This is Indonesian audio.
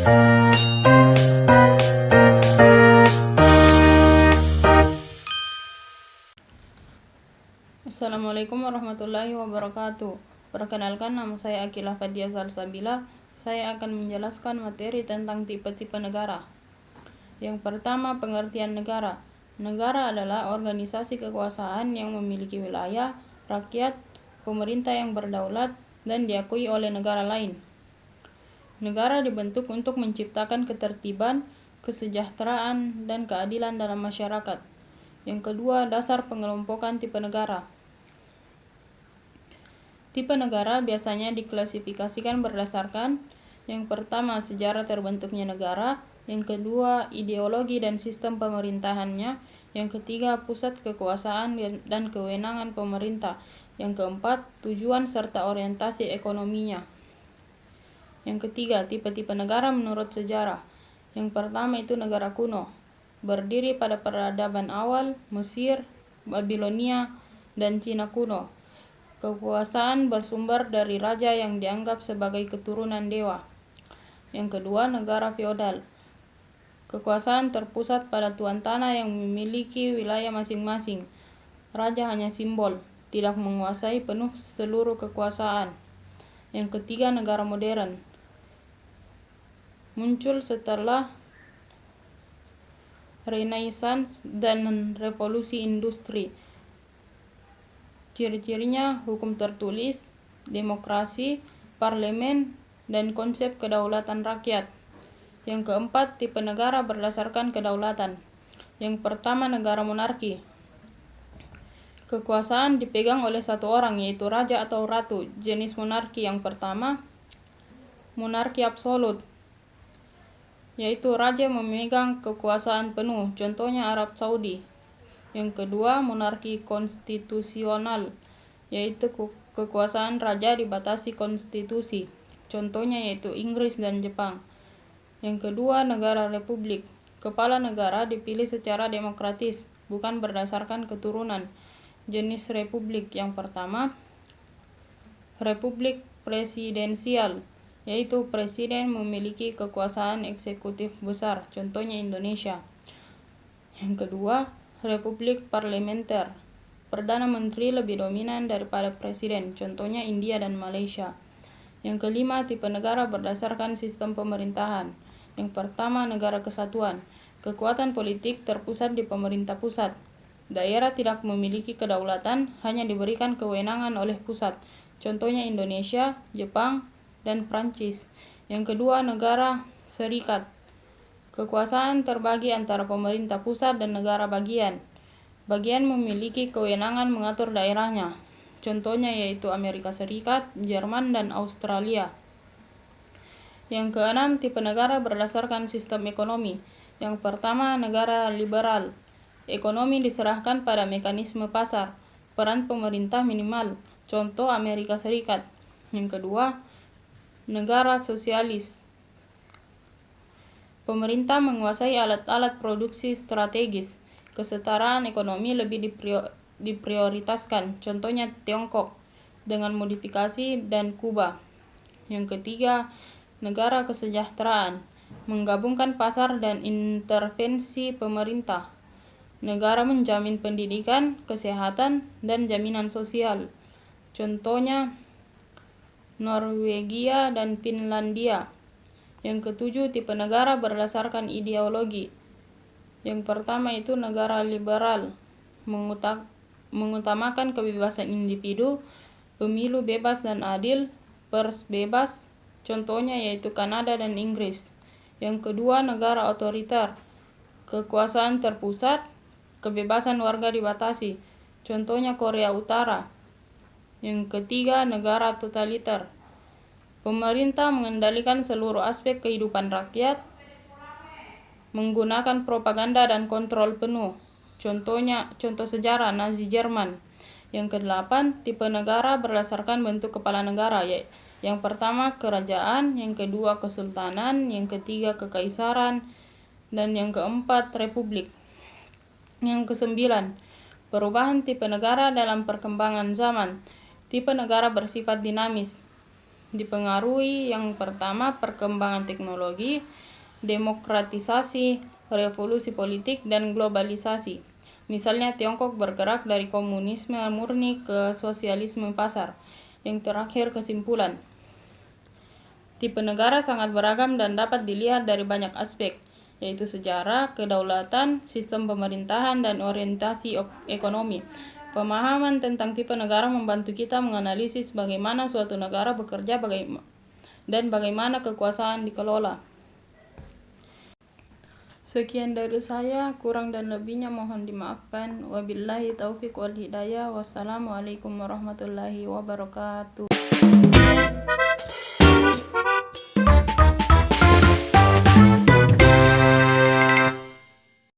Assalamualaikum warahmatullahi wabarakatuh. Perkenalkan, nama saya Akilah Fadia Salsabila. Saya akan menjelaskan materi tentang tipe-tipe negara. Yang pertama, pengertian negara. Negara adalah organisasi kekuasaan yang memiliki wilayah, rakyat, pemerintah yang berdaulat, dan diakui oleh negara lain. Negara dibentuk untuk menciptakan ketertiban, kesejahteraan, dan keadilan dalam masyarakat. Yang kedua, dasar pengelompokan tipe negara. Tipe negara biasanya diklasifikasikan berdasarkan yang pertama, sejarah terbentuknya negara, yang kedua, ideologi dan sistem pemerintahannya, yang ketiga, pusat kekuasaan dan kewenangan pemerintah, yang keempat, tujuan serta orientasi ekonominya. Yang ketiga, tipe-tipe negara menurut sejarah. Yang pertama itu negara kuno, berdiri pada peradaban awal, Mesir, Babilonia, dan Cina kuno. Kekuasaan bersumber dari raja yang dianggap sebagai keturunan dewa. Yang kedua, negara feodal. Kekuasaan terpusat pada tuan tanah yang memiliki wilayah masing-masing. Raja hanya simbol, tidak menguasai penuh seluruh kekuasaan. Yang ketiga, negara modern. Muncul setelah Renaissance dan revolusi industri. Ciri-cirinya hukum tertulis, demokrasi, parlemen, dan konsep kedaulatan rakyat. Yang keempat, tipe negara berdasarkan kedaulatan. Yang pertama, negara monarki. Kekuasaan dipegang oleh satu orang, yaitu raja atau ratu. Jenis monarki yang pertama, monarki absolut, yaitu raja memegang kekuasaan penuh, contohnya Arab Saudi. Yang kedua, monarki konstitusional, yaitu kekuasaan raja dibatasi konstitusi, contohnya yaitu Inggris dan Jepang. Yang kedua, negara republik. Kepala negara dipilih secara demokratis, bukan berdasarkan keturunan. Jenis republik yang pertama, republik presidensial, yaitu presiden memiliki kekuasaan eksekutif besar, contohnya Indonesia. Yang kedua, republik parlementer. Perdana Menteri lebih dominan daripada presiden, contohnya India dan Malaysia. Yang kelima, tipe negara berdasarkan sistem pemerintahan. Yang pertama, negara kesatuan. Kekuatan politik terpusat di pemerintah pusat. Daerah tidak memiliki kedaulatan, hanya diberikan kewenangan oleh pusat, contohnya Indonesia, Jepang, dan Prancis. Yang kedua, negara serikat. Kekuasaan terbagi antara pemerintah pusat dan negara bagian. Bagian memiliki kewenangan mengatur daerahnya. Contohnya yaitu Amerika Serikat, Jerman, dan Australia. Yang keenam, tipe negara berdasarkan sistem ekonomi. Yang pertama, negara liberal. Ekonomi diserahkan pada mekanisme pasar. Peran pemerintah minimal. Contoh Amerika Serikat. Yang kedua, negara sosialis. Pemerintah menguasai alat-alat produksi strategis. Kesetaraan ekonomi lebih diprioritaskan, contohnya Tiongkok dengan modifikasi dan Kuba. Yang ketiga, negara kesejahteraan. Menggabungkan pasar dan intervensi pemerintah. Negara menjamin pendidikan, kesehatan, dan jaminan sosial. Contohnya Norwegia dan Finlandia. Yang ketujuh, tipe negara berdasarkan ideologi. Yang pertama itu negara liberal, mengutamakan kebebasan individu, pemilu bebas dan adil, pers bebas, contohnya yaitu Kanada dan Inggris. Yang kedua, negara otoriter, kekuasaan terpusat, kebebasan warga dibatasi, contohnya Korea Utara. Yang ketiga, negara totaliter. Pemerintah mengendalikan seluruh aspek kehidupan rakyat, menggunakan propaganda dan kontrol penuh. Contoh sejarah Nazi Jerman. Yang kedelapan, tipe negara berdasarkan bentuk kepala negara. Yang pertama, kerajaan, yang kedua, kesultanan, yang ketiga, kekaisaran, dan yang keempat, republik. Yang kesembilan, perubahan tipe negara dalam perkembangan zaman. Tipe negara bersifat dinamis. dipengaruhi yang pertama perkembangan teknologi, demokratisasi, revolusi politik, dan globalisasi. Misalnya Tiongkok bergerak dari komunisme murni ke sosialisme pasar. Yang terakhir, kesimpulan. Tipe negara sangat beragam dan dapat dilihat dari banyak aspek, yaitu sejarah, kedaulatan, sistem pemerintahan, dan orientasi ekonomi. Pemahaman tentang tipe negara membantu kita menganalisis bagaimana suatu negara bekerja dan bagaimana kekuasaan dikelola. Sekian dari saya, kurang dan lebihnya mohon dimaafkan. Wabillahi taufiq wal hidayah. Wassalamualaikum warahmatullahi wabarakatuh.